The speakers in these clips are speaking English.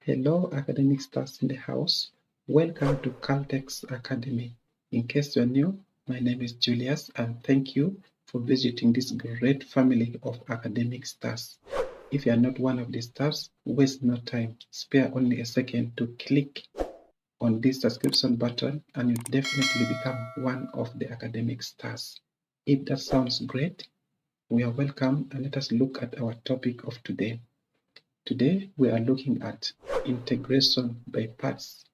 Hello, academic stars in the house. Welcome to Caltex Academy. In case you're new, my name is Julius, and thank you for visiting this great family of academic stars. If you are not one of the stars, waste no time. Spare only a second to click on this subscription button, and you definitely become one of the academic stars. If that sounds great, we are welcome, and let us look at our topic of today. Today, we are looking at integration by parts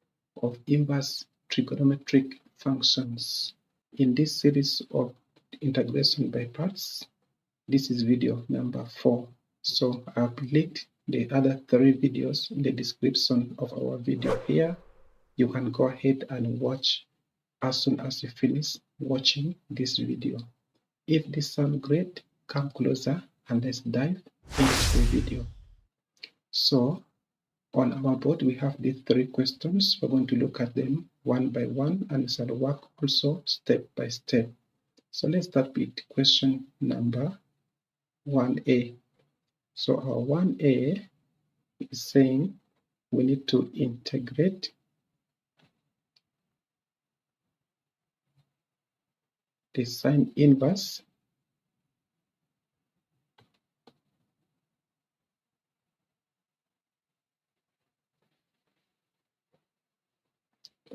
of inverse trigonometric functions. In this series of integration by parts, this is video number 4. So I've linked the other 3 videos in the description of our video here. You can go ahead and watch as soon as you finish watching this video. If this sounds great, come closer and let's dive into the video. So on our board, we have these 3 questions. We're going to look at them one by one, and we shall work also step by step. So let's start with question number 1A. So our 1A is saying we need to integrate the sine inverse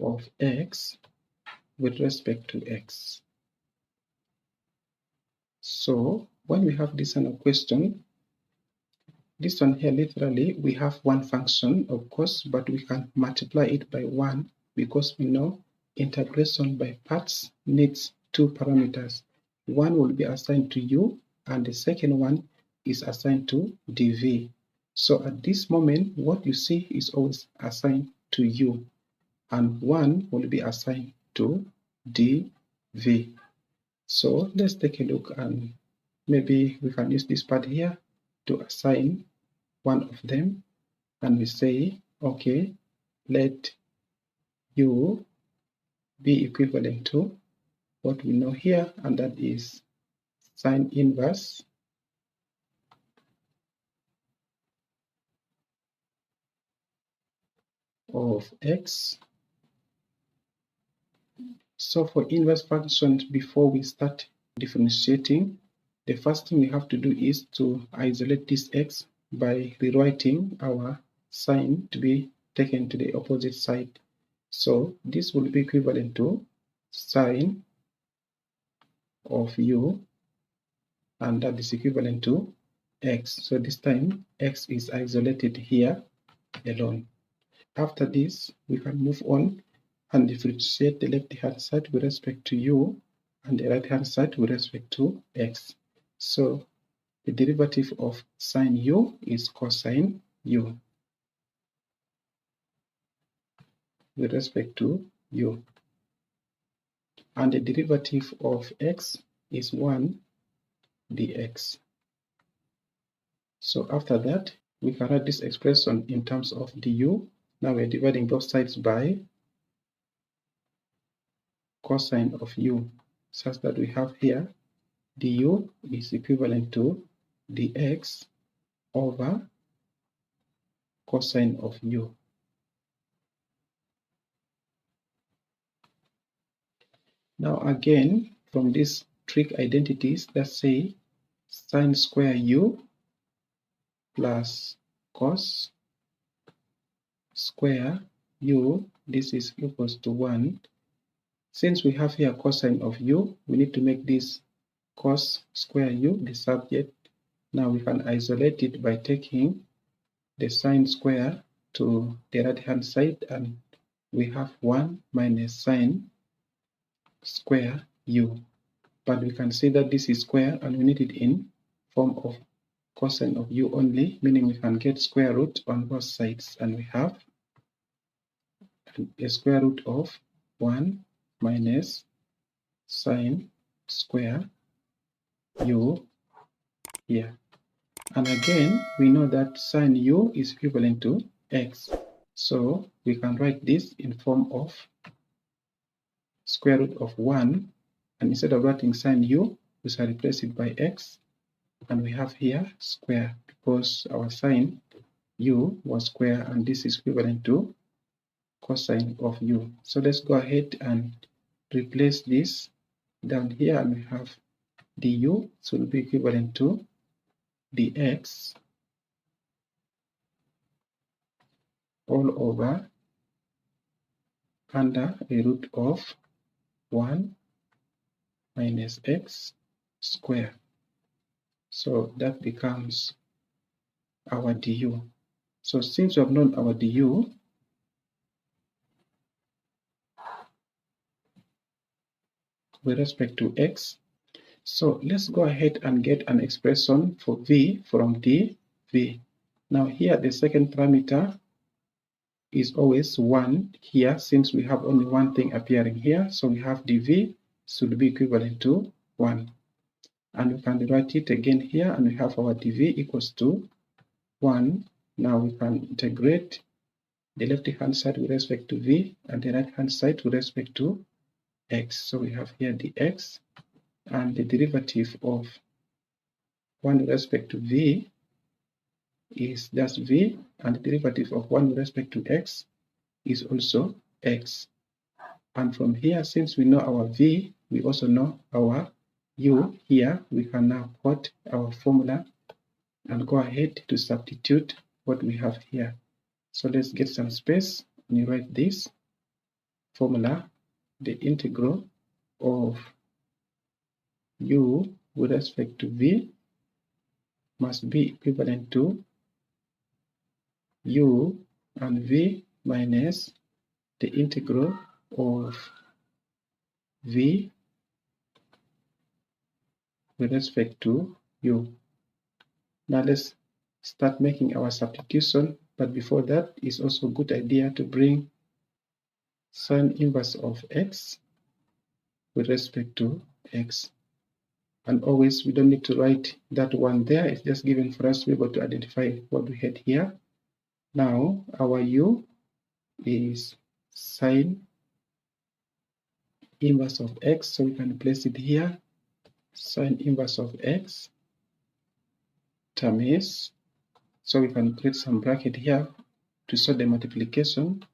of x with respect to x. So when we have this kind of question, this one here literally we have one function, of course, but we can multiply it by 1 because we know integration by parts needs 2 parameters. One will be assigned to u and the second one is assigned to dv. So at this moment, what you see is always assigned to u, and 1 will be assigned to dv. So let's take a look, and maybe we can use this part here to assign one of them, and we say, okay, let u be equivalent to what we know here, and that is sine inverse of x. So for inverse functions, before we start differentiating, the first thing we have to do is to isolate this x by rewriting our sign to be taken to the opposite side. So this will be equivalent to sine of u, and that is equivalent to x. So this time x is isolated here alone. After this, we can move on and differentiate the left-hand side with respect to u and the right-hand side with respect to x. So the derivative of sine u is cosine u with respect to u. And the derivative of x is 1 dx. So after that, we can write this expression in terms of du. Now we're dividing both sides by cosine of u, such that we have here du is equivalent to dx over cosine of u. Now again, from these trig identities, let's say sine square u plus cos square u, this is equals to 1. Since we have here cosine of u, we need to make this cos square u the subject. Now we can isolate it by taking the sine square to the right hand side, and we have 1 minus sine square u. But we can see that this is square and we need it in form of cosine of u only, meaning we can get square root on both sides, and we have a square root of 1 minus sine square u here. And again, we know that sine u is equivalent to x. So we can write this in form of square root of 1. And instead of writing sine u, we shall replace it by x. And we have here square, because our sine u was square, and this is equivalent to cosine of u. So let's go ahead and replace this down here, and we have du should be equivalent to dx all over under a root of 1 minus x square. So that becomes our du. So since we have known our du, with respect to x, so let's go ahead and get an expression for v from dv. Now here the second parameter is always 1 here, since we have only one thing appearing here. So we have dv should be equivalent to 1. And we can write it again here, and we have our dv equals to 1. Now we can integrate the left-hand side with respect to v and the right-hand side with respect to x. So we have here dx, and the derivative of 1 with respect to v is just v, and the derivative of 1 with respect to x is also x. And from here, since we know our v, we also know our u here, we can now quote our formula and go ahead to substitute what we have here. So let's get some space, and you write this formula: the integral of u with respect to v must be equivalent to u and v minus the integral of v with respect to u. Now let's start making our substitution, but before that, it's also a good idea to bring sine inverse of x with respect to x. And always, we don't need to write that one there, it's just given for us to be able to identify what we had here. Now our u is sine inverse of x, so we can place it here. Sine inverse of x times, so we can create some bracket here to show the multiplication,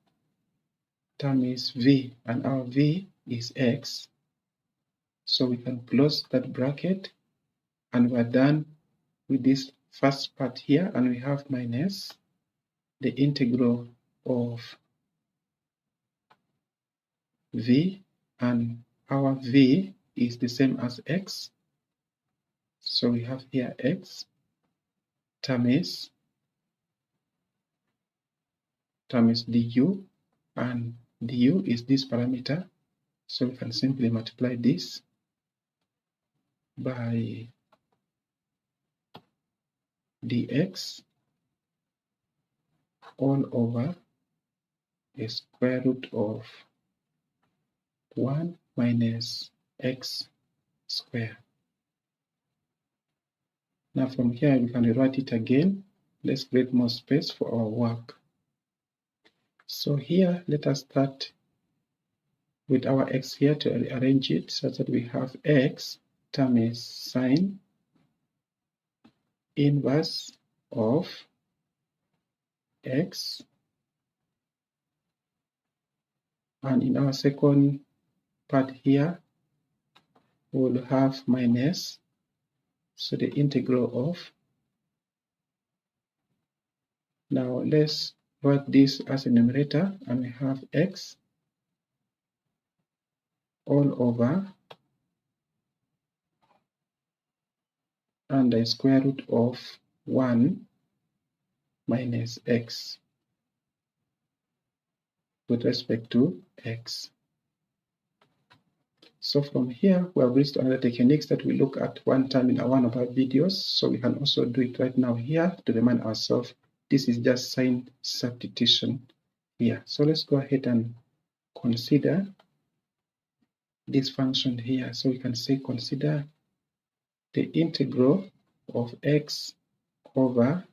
times v, and our v is x. So we can close that bracket, and we're done with this first part here, and we have minus the integral of v, and our v is the same as x. So we have here x times du, and du is this parameter, so we can simply multiply this by dx all over a square root of 1 minus x square. Now from here we can rewrite it again. Let's create more space for our work. So here let us start with our x here to arrange it such that we have x times sine inverse of x, and in our second part here we will have minus, so the integral of, now let's write this as a numerator, and we have x all over and the square root of 1 minus x with respect to x. So from here, we have reached another techniques that we look at one time in one of our videos. So we can also do it right now here to remind ourselves this is just sign substitution here. So let's go ahead and consider this function here. So we can say consider the integral of x over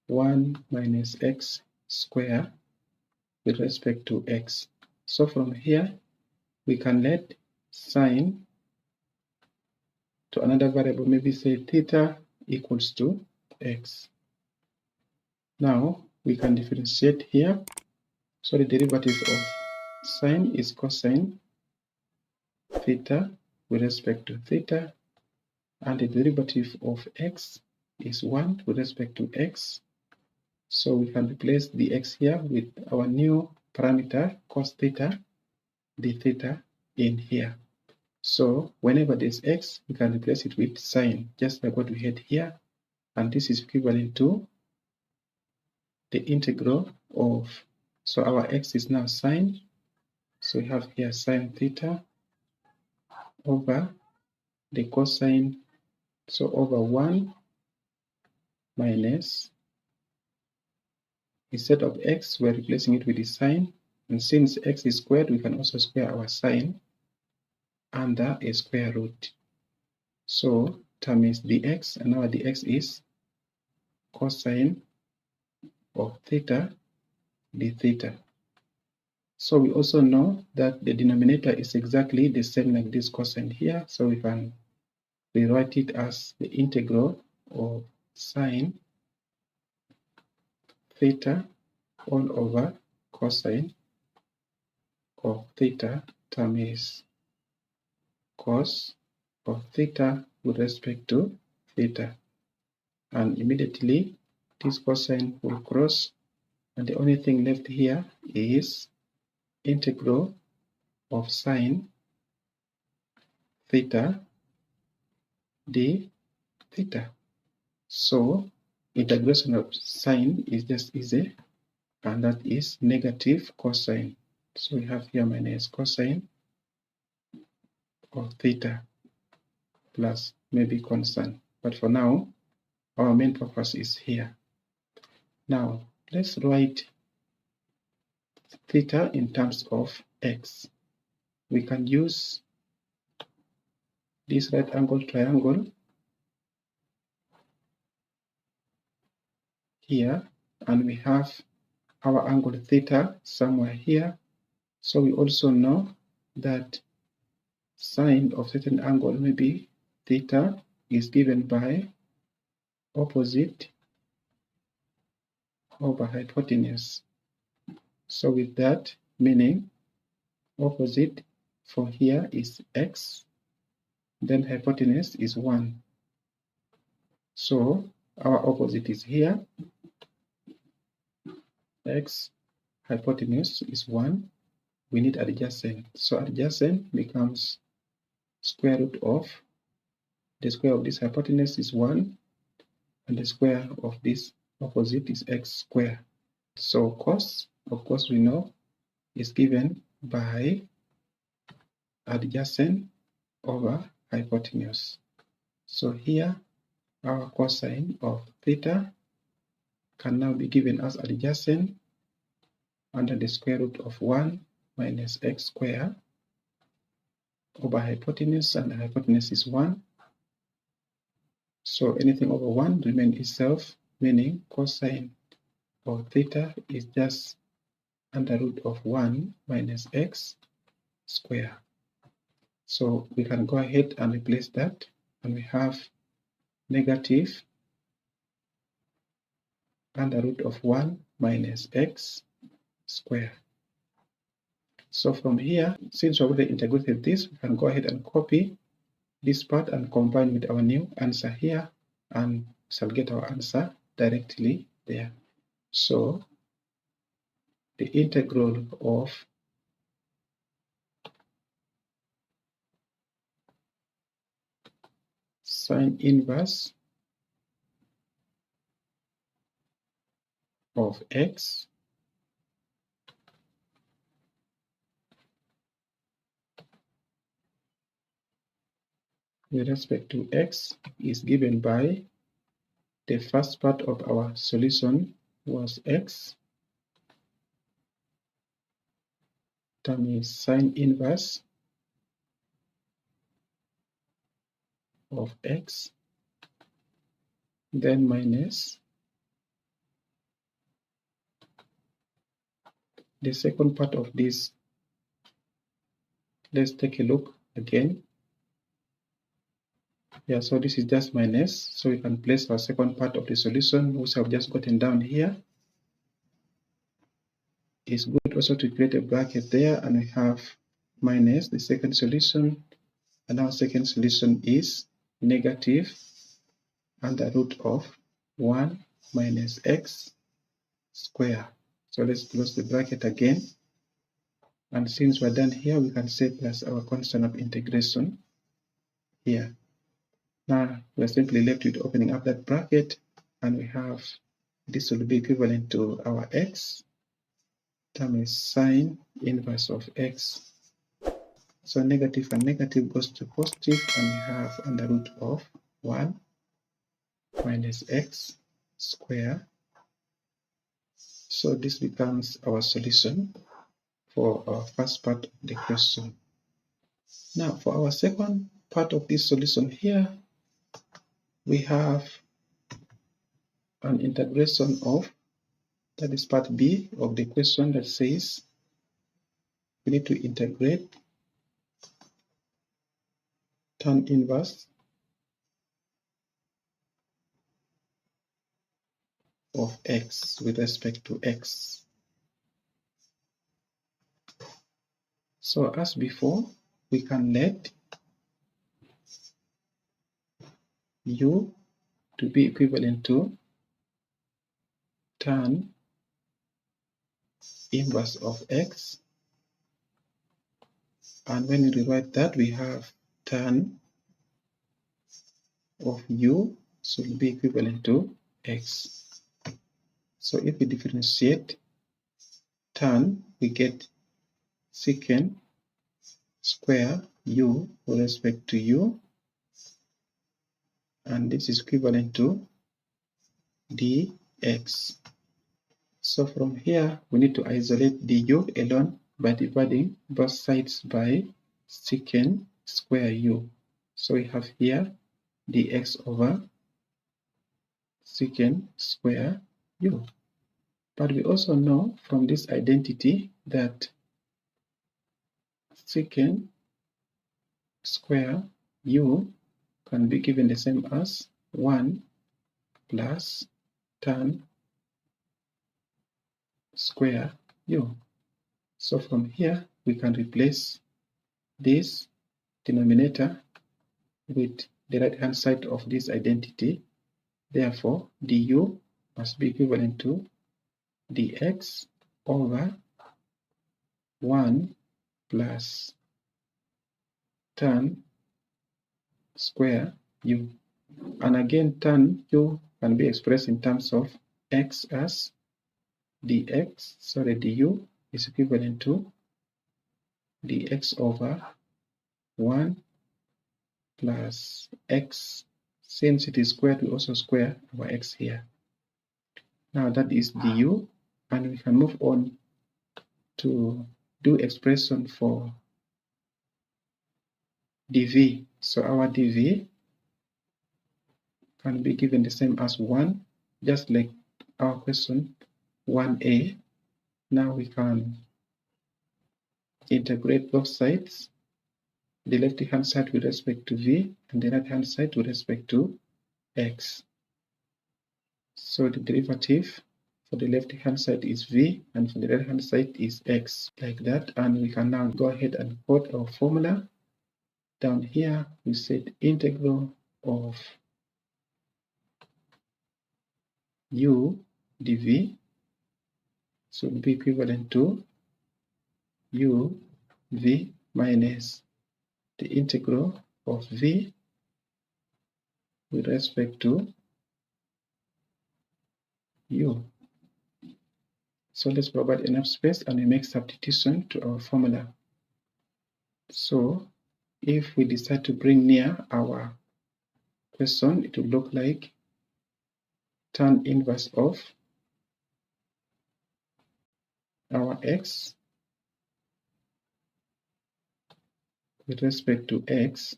1 minus x square with respect to x. So from here, we can let sine to another variable, maybe say theta equals to x. Now we can differentiate here. So the derivative of sine is cosine theta with respect to theta, and the derivative of x is 1 with respect to x. So we can replace the x here with our new parameter cos theta, the theta in here. So whenever there's x, we can replace it with sine, just like what we had here. And this is equivalent to the integral of, so our x is now sine. So we have here sine theta over the cosine, so over 1 minus, instead of x, we're replacing it with the sine. And since x is squared, we can also square our sine under a square root. So times dx, and now dx is cosine of theta d theta. So we also know that the denominator is exactly the same like this cosine here. So we can rewrite it as the integral of sine theta all over cosine of theta times cos of theta with respect to theta. And immediately this cosine will cross, and the only thing left here is integral of sine theta d theta. So integration of sine is just easy, and that is negative cosine. So we have here minus cosine of theta plus maybe constant. But for now, our main purpose is here. Now let's write theta in terms of x. We can use this right angle triangle here, and we have our angle theta somewhere here. So we also know that sine of certain angle, maybe theta, is given by opposite over hypotenuse. So with that, meaning opposite for here is x, then hypotenuse is 1. So our opposite is here, x, hypotenuse is 1. We need adjacent. So adjacent becomes square root of, the square of this hypotenuse is 1, and the square of this opposite is x squared. So cos, of course we know, is given by adjacent over hypotenuse. So here our cosine of theta can now be given as adjacent under the square root of 1 minus x squared over hypotenuse, and the hypotenuse is 1. So anything over 1 remains itself, meaning cosine of theta is just under root of 1 minus x squared. So we can go ahead and replace that, and we have negative under root of 1 minus x squared. So from here, since we already integrated this, we can go ahead and copy this part and combine with our new answer here, and shall get our answer directly there. So the integral of sine inverse of x with respect to x is given by the first part of our solution was x times sine inverse of x, then minus the second part of this. Let's take a look again. Yeah, so this is just minus. So we can place our second part of the solution, which I've just gotten down here. It's good also to create a bracket there, and we have minus the second solution, and our second solution is negative under root of 1 minus x square. So let's close the bracket again. And since we're done here, we can say plus our constant of integration here. Now we're simply left with opening up that bracket, and we have this will be equivalent to our x. Term is sine inverse of x. So negative and negative goes to positive, and we have under root of 1 minus x square. So this becomes our solution for our first part of the question. Now for our second part of this solution here, we have an integration of, that is part B of the question, that says we need to integrate tan inverse of x with respect to x. So as before, we can let u to be equivalent to tan inverse of x, and when we rewrite that, we have tan of u should be equivalent to x. So if we differentiate tan, we get secant square u with respect to u, and this is equivalent to dx. So from here, we need to isolate du alone by dividing both sides by secant square u. So we have here dx over secant square u. But we also know from this identity that secant square u can be given the same as 1 plus tan square u. So from here, we can replace this denominator with the right hand side of this identity. Therefore, du must be equivalent to dx over 1 plus tan square u. And again, tan u can be expressed in terms of x as dx, sorry, du is equivalent to dx over 1 plus x. Since it is squared, we also square our x here. Now that is du, and we can move on to do expression for dv. So our dv can be given the same as 1, just like our question 1a. Now we can integrate both sides, the left hand side with respect to v and the right hand side with respect to x. So the derivative for the left hand side is v, and for the right hand side is x, like that. And we can now go ahead and quote our formula. Down here we said integral of u dv should be equivalent to u v minus the integral of v with respect to u. So let's provide enough space and we make substitution to our formula. So if we decide to bring near our question, it will look like tan inverse of our x with respect to x.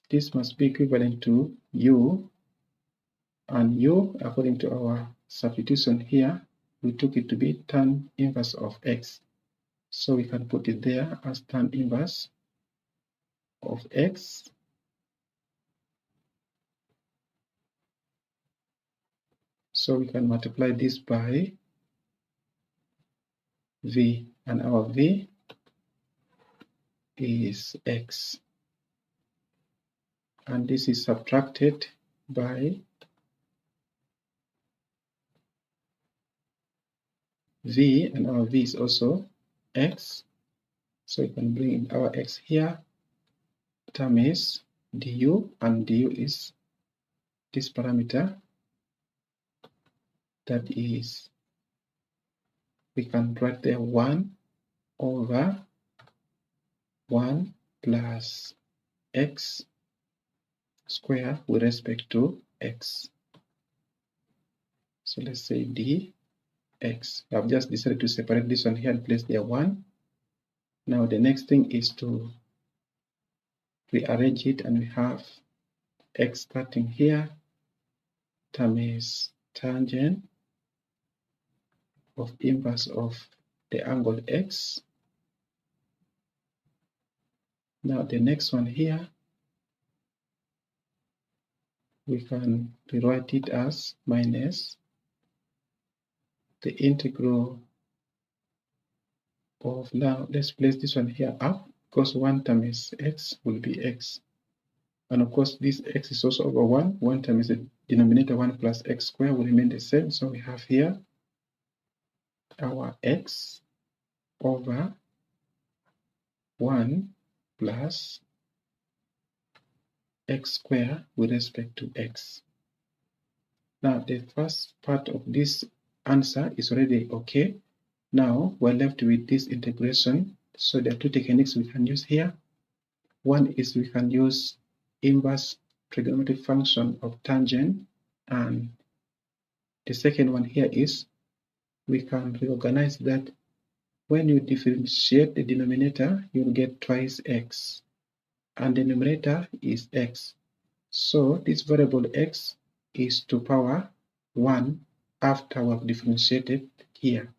This must be equivalent to u, and u, according to our substitution here, we took it to be tan inverse of x. So we can put it there as tan inverse of x so we can multiply this by v, and our v is x, and this is subtracted by v, and our v is also x, so we can bring in our x here. Term is du, and du is this parameter, that is, we can write there 1 over 1 plus x square with respect to x. So let's say dx. I've just decided to separate this one here and place there 1. Now the next thing is to rearrange it, and we have x starting here. Term is tangent of inverse of the angle x. Now the next one here, we can rewrite it as minus the integral of, now let's place this one here up, because one term is x will be x, and of course this x is also over 1. One term is the denominator, 1 plus x squared will remain the same, so we have here our x over 1 plus x squared with respect to x. Now the first part of this answer is already okay. Now we're left with this integration. So there are two techniques we can use here. One is we can use inverse trigonometric function of tangent, and the second one here is we can reorganize that. When you differentiate the denominator, you'll get twice x, and the numerator is x. So this variable x is to power 1 after we have differentiated here.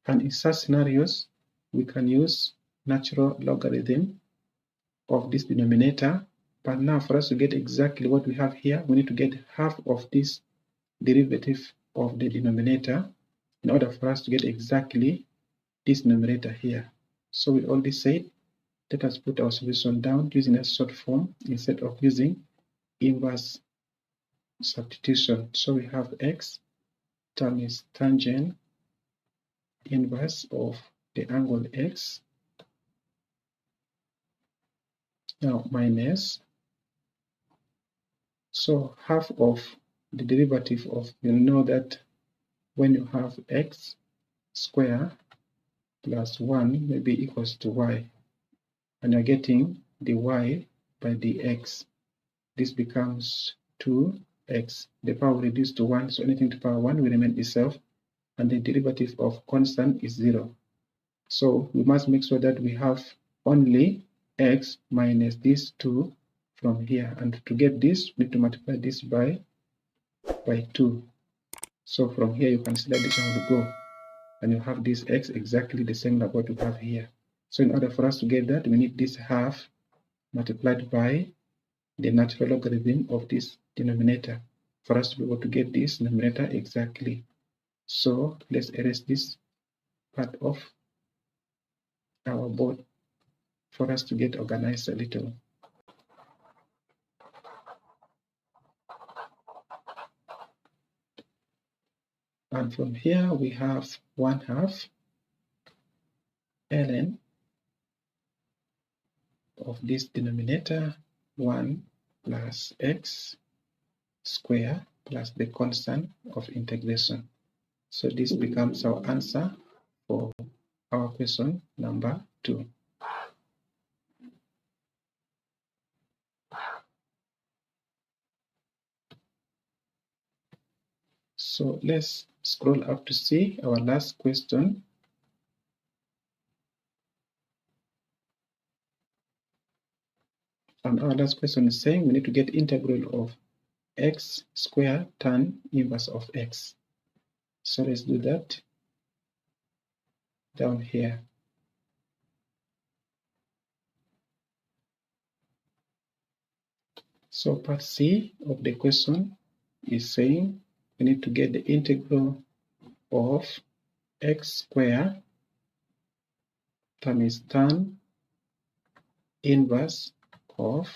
And in such scenarios, we can use natural logarithm of this denominator. But now for us to get exactly what we have here, we need to get half of this derivative of the denominator in order for us to get exactly this numerator here. So with all this said, let us put our solution down using a short form instead of using inverse substitution. So we have x, term is tangent inverse of the angle x, now minus, so half of the derivative of, you know that when you have x square plus 1 may be equals to y, and you're getting the y by the x. This becomes 2x. The power will reduce to 1, so anything to power 1 will remain itself, and the derivative of constant is 0. So we must make sure that we have only x minus this 2 from here, and to get this, we need to multiply this by 2. So from here, you can see that this one will go, and you have this x exactly the same like what we have here. So in order for us to get that, we need this half multiplied by the natural logarithm of this denominator for us to be able to get this numerator exactly. So let's erase this part of our board for us to get organized a little. And from here we have 1/2 ln of this denominator, 1 plus x square plus the constant of integration. So this becomes our answer for our question number 2. So let's scroll up to see our last question. And our last question is saying we need to get integral of x squared tan inverse of x. So let's do that down here. So part C of the question is saying we need to get the integral of x squared times tan inverse of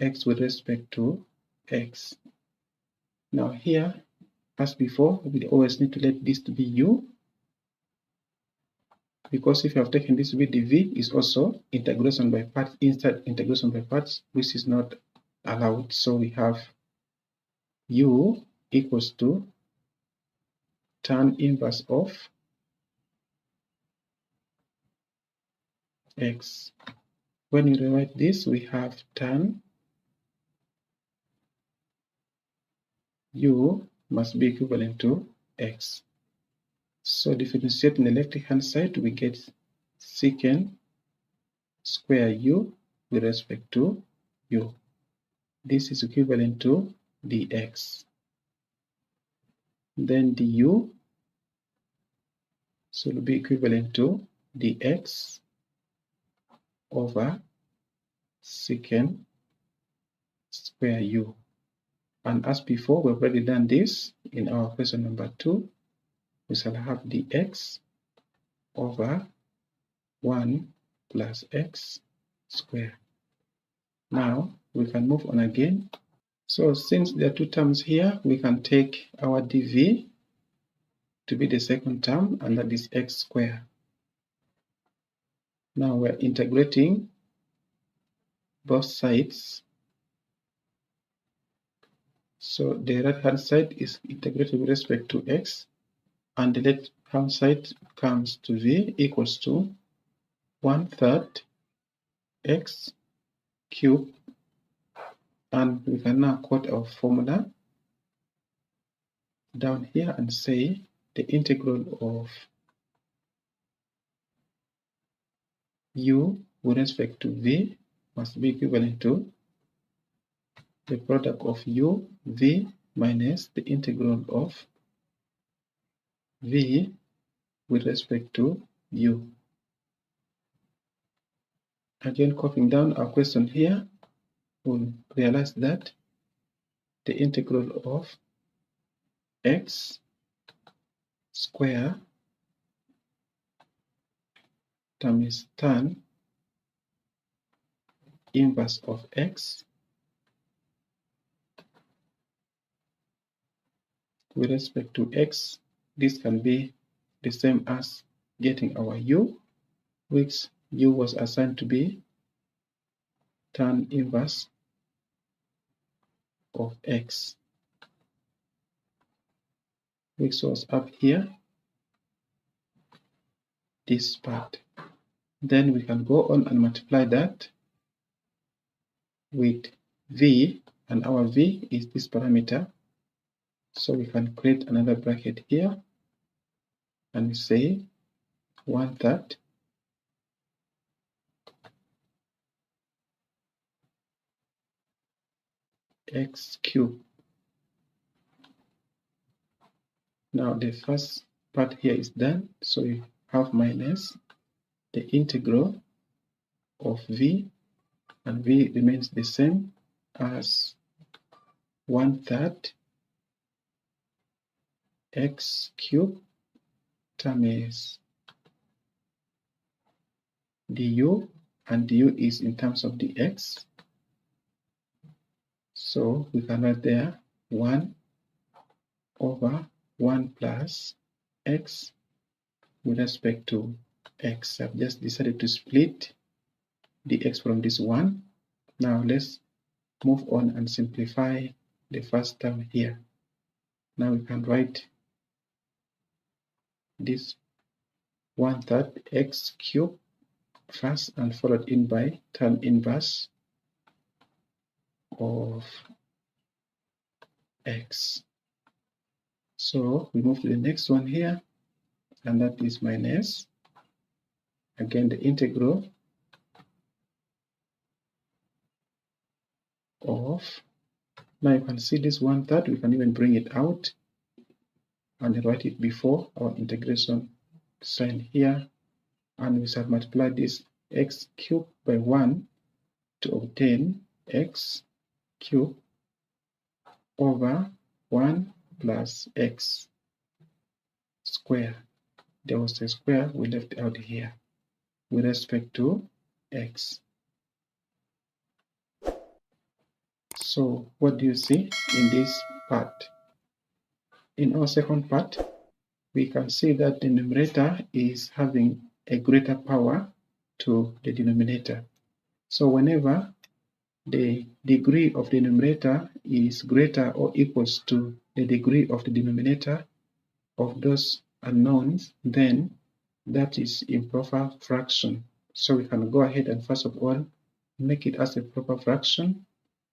x with respect to x. Now here, as before, we always need to let this to be u, because if you have taken this to be dv, is also integration by parts, inside integration by parts, which is not allowed. So we have u equals to tan inverse of x. When you rewrite this, we have tan u must be equivalent to x. So differentiate on the left hand side, we get secant square u with respect to u. This is equivalent to dx. Then du so will be equivalent to dx over secant square u. And as before, we've already done this in our question number 2. We shall have dx over 1 plus x squared. Now we can move on again. So since there are two terms here, we can take our dv to be the second term, and that is x squared. Now we're integrating both sides. So the right hand side is integrated with respect to x, and the left hand side comes to v equals to 1/3 x cubed, and we can now quote our formula down here and say the integral of u with respect to v must be equivalent to the product of u v minus the integral of v with respect to u. Again, copying down our question here, we'll realize that the integral of x squared times tan inverse of x with respect to x, this can be the same as getting our u, which u was assigned to be tan inverse of x, which was up here, this part. Then we can go on and multiply that with v, and our v is this parameter. So we can create another bracket here and say 1/3 x cubed. Now the first part here is done, so we have minus the integral of v, and v remains the same as 1/3 x cubed times du, and du is in terms of the x. So we can write there 1 over 1 plus x with respect to x. I've just decided to split the x from this one. Now let's move on and simplify the first term here. Now we can write this 1/3 x cubed first and followed in by tan inverse of x. So we move to the next one here, and that is minus, again, the integral of, now you can see this 1/3, we can even bring it out and write it before our integration sign here, and we shall multiply this x cubed by 1 to obtain x cube over 1 plus x square. There was a square we left out here with respect to x. So what do you see in this part? In our second part, we can see that the numerator is having a greater power to the denominator. So whenever the degree of the numerator is greater or equals to the degree of the denominator of those unknowns, then that is improper fraction. So we can go ahead and first of all make it as a proper fraction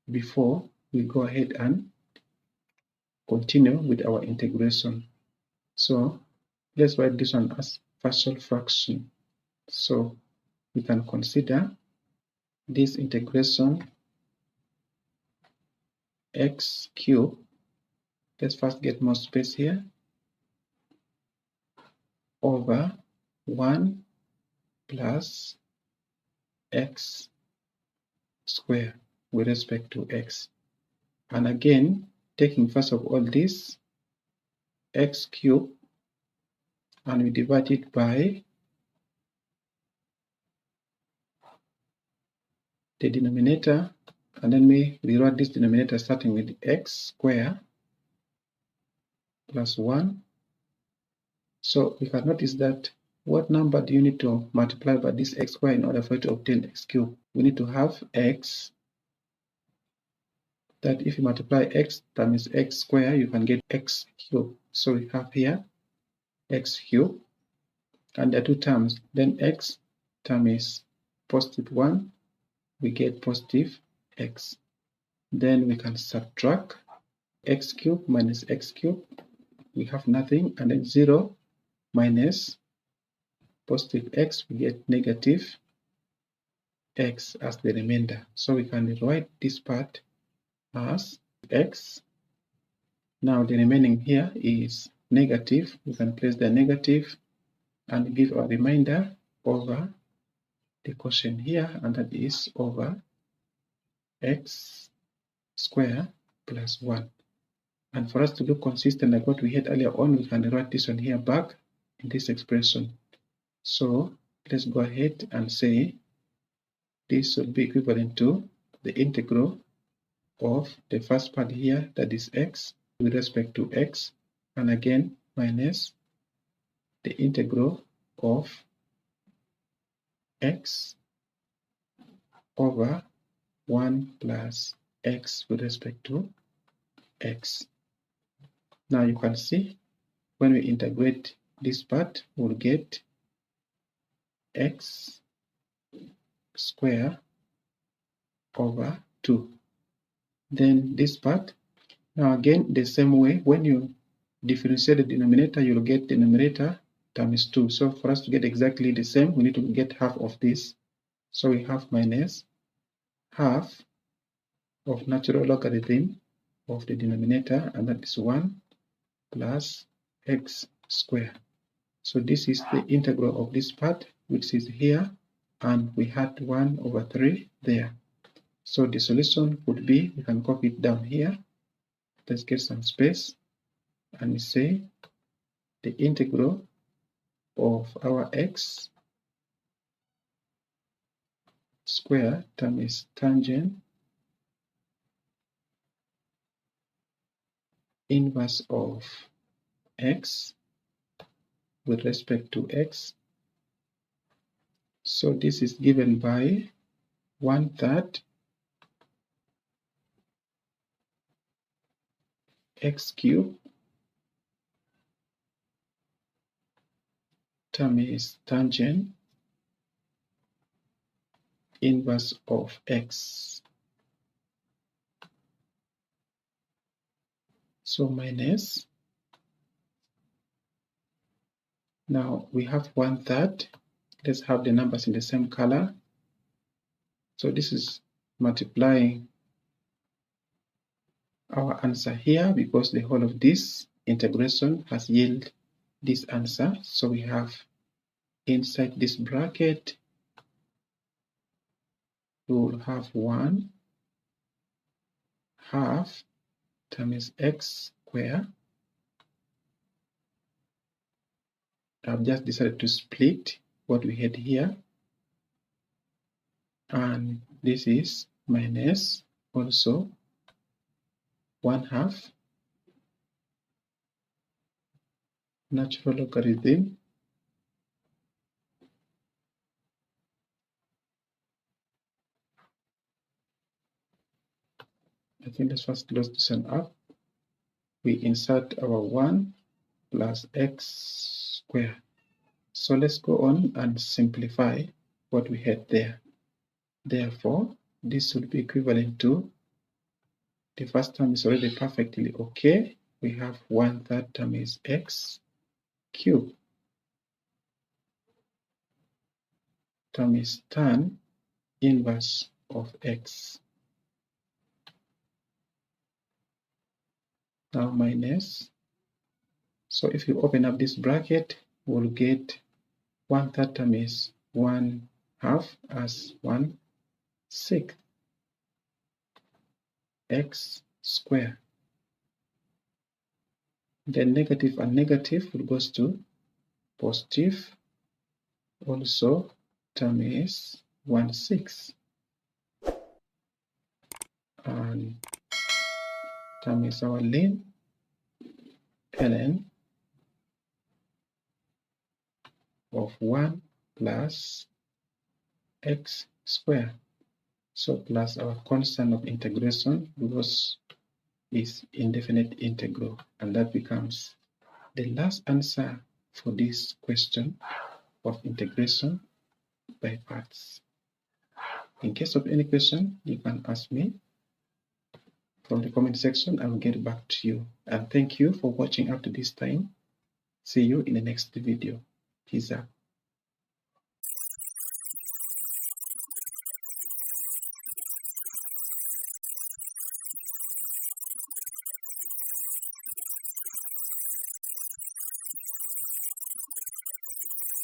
before we go ahead and continue with our integration. So let's write this one as partial fraction. So we can consider this integration x cubed. Let's first get more space here, over 1 plus x square with respect to x. And again, taking first of all this x cubed, and we divide it by the denominator, and then we rewrite this denominator starting with x square plus 1. So we can notice that what number do you need to multiply by this x square in order for you to obtain x cubed? We need to have x, that if you multiply x times x square, you can get x cubed. So we have here x cubed, and there are two terms. Then x times positive 1, we get positive x. Then we can subtract x cubed minus x cubed. We have nothing, and then 0 minus positive x, we get negative x as the remainder. So we can write this part as x. Now the remaining here is negative. We can place the negative and give our remainder over the quotient here, and that is over x square plus 1. And for us to look consistent like what we had earlier on, we can write this one here back in this expression. So let's go ahead and say this will be equivalent to the integral of the first part here, that is x, with respect to x, and again minus the integral of x over 1 plus x with respect to x. Now you can see when we integrate this part, we'll get x square over 2. Then this part, now again the same way, when you differentiate the denominator, you'll get the numerator times 2. So for us to get exactly the same, we need to get half of this. So we have minus half of natural logarithm of the denominator, and that is 1 plus x square. So this is the integral of this part, which is here, and we had 1 over 3 there. So the solution would be, we can copy it down here. Let's get some space, and we say the integral of our x square times tangent inverse of x with respect to x. So this is given by 1/3 x cubed times tangent inverse of x. So minus, now we have 1/3. Let's have the numbers in the same color. So this is multiplying our answer here, because the whole of this integration has yielded this answer. So we have inside this bracket, we will have 1 half times x squared. I've just decided to split what we had here, and this is minus also 1/2 natural logarithm I think let's first close this one up. We insert our 1 plus x squared. So let's go on and simplify what we had there. Therefore, this would be equivalent to, the first term is already perfectly okay. We have 1/3 term is x cubed. Term is tan inverse of x. Now minus. So if you open up this bracket, we'll get 1/3 term is 1/2 as 1/6 x squared. Then negative and negative will goes to positive. Also, term is 1/6, and term is our ln of 1 plus x squared. So plus our constant of integration, because is indefinite integral, and that becomes the last answer for this question of integration by parts. In case of any question, you can ask me from the comment section. I will get back to you. And thank you for watching up to this time. See you in the next video. Peace out.